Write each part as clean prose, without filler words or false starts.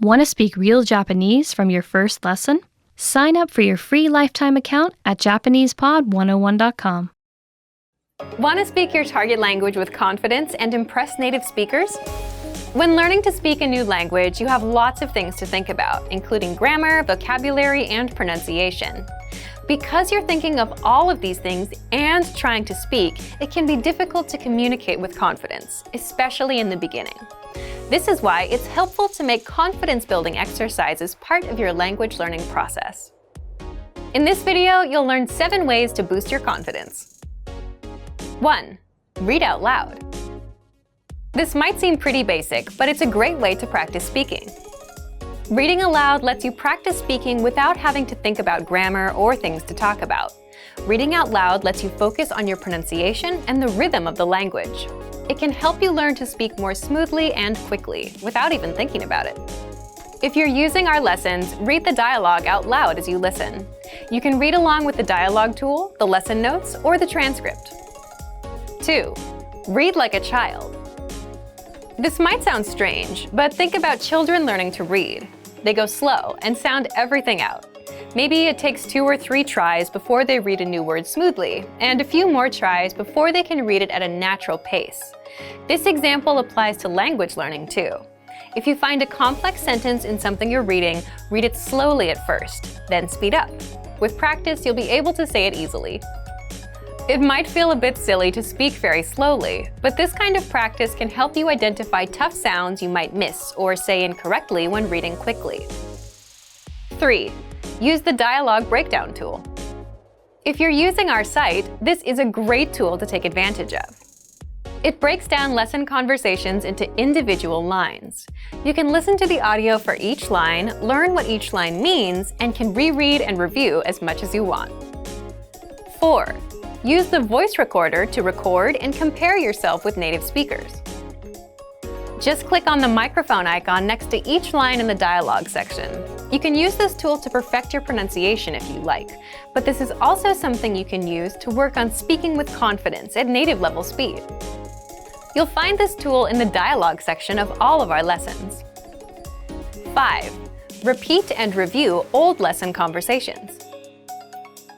Want to speak real Japanese from your first lesson? Sign up for your free lifetime account at JapanesePod101.com. Want to speak your target language with confidence and impress native speakers? When learning to speak a new language, you have lots of things to think about, including grammar, vocabulary, and pronunciation. Because you're thinking of all of these things and trying to speak, it can be difficult to communicate with confidence, especially in the beginning. This is why it's helpful to make confidence-building exercises part of your language learning process. In this video, you'll learn 7 ways to boost your confidence. 1. Read out loud. This might seem pretty basic, but it's a great way to practice speaking. Reading aloud lets you practice speaking without having to think about grammar or things to talk about. Reading out loud lets you focus on your pronunciation and the rhythm of the language. It can help you learn to speak more smoothly and quickly, without even thinking about it. If you're using our lessons, read the dialogue out loud as you listen. You can read along with the dialogue tool, the lesson notes, or the transcript. 2. Read like a child. This might sound strange, but think about children learning to read. They go slow and sound everything out. Maybe it takes 2 or 3 tries before they read a new word smoothly, and a few more tries before they can read it at a natural pace. This example applies to language learning too. If you find a complex sentence in something you're reading, read it slowly at first, then speed up. With practice, you'll be able to say it easily. It might feel a bit silly to speak very slowly, but this kind of practice can help you identify tough sounds you might miss or say incorrectly when reading quickly. 3. Use the dialogue breakdown tool. If you're using our site, this is a great tool to take advantage of. It breaks down lesson conversations into individual lines. You can listen to the audio for each line, learn what each line means, and can reread and review as much as you want. 4. Use the voice recorder to record and compare yourself with native speakers. Just click on the microphone icon next to each line in the dialogue section. You can use this tool to perfect your pronunciation if you like, but this is also something you can use to work on speaking with confidence at native level speed. You'll find this tool in the dialogue section of all of our lessons. 5. Repeat and review old lesson conversations.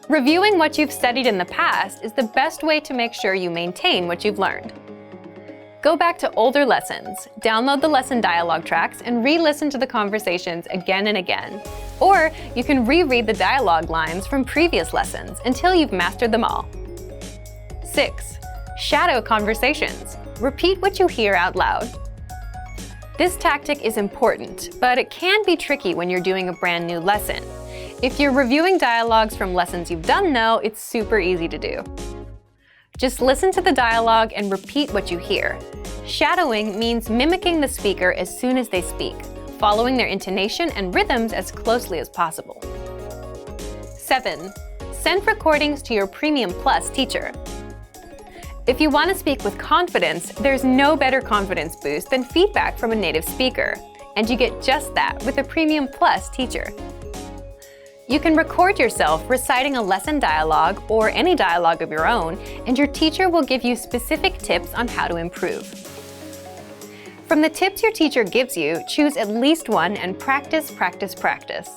Reviewing what you've studied in the past is the best way to make sure you maintain what you've learned. Go back to older lessons, download the lesson dialogue tracks, and re-listen to the conversations again and again. Or you can reread the dialogue lines from previous lessons until you've mastered them all. 6. Shadow conversations. Repeat what you hear out loud. This tactic is important, but it can be tricky when you're doing a brand new lesson. If you're reviewing dialogues from lessons you've done though, it's super easy to do. Just listen to the dialogue and repeat what you hear. Shadowing means mimicking the speaker as soon as they speak, following their intonation and rhythms as closely as possible. 7. Send recordings to your Premium Plus teacher. If you want to speak with confidence, there's no better confidence boost than feedback from a native speaker. And you get just that with a Premium Plus teacher. You can record yourself reciting a lesson dialogue or any dialogue of your own, and your teacher will give you specific tips on how to improve. From the tips your teacher gives you, choose at least one and practice, practice, practice.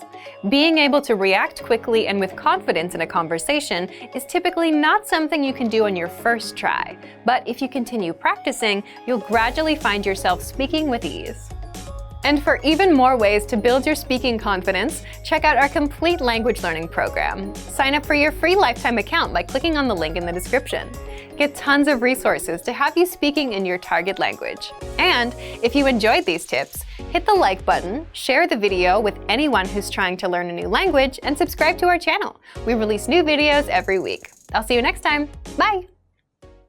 Being able to react quickly and with confidence in a conversation is typically not something you can do on your first try, but if you continue practicing, you'll gradually find yourself speaking with ease. And for even more ways to build your speaking confidence, check out our complete language learning program. Sign up for your free lifetime account by clicking on the link in the description. Get tons of resources to have you speaking in your target language. And if you enjoyed these tips, hit the like button, share the video with anyone who's trying to learn a new language, and subscribe to our channel. We release new videos every week. I'll see you next time. Bye!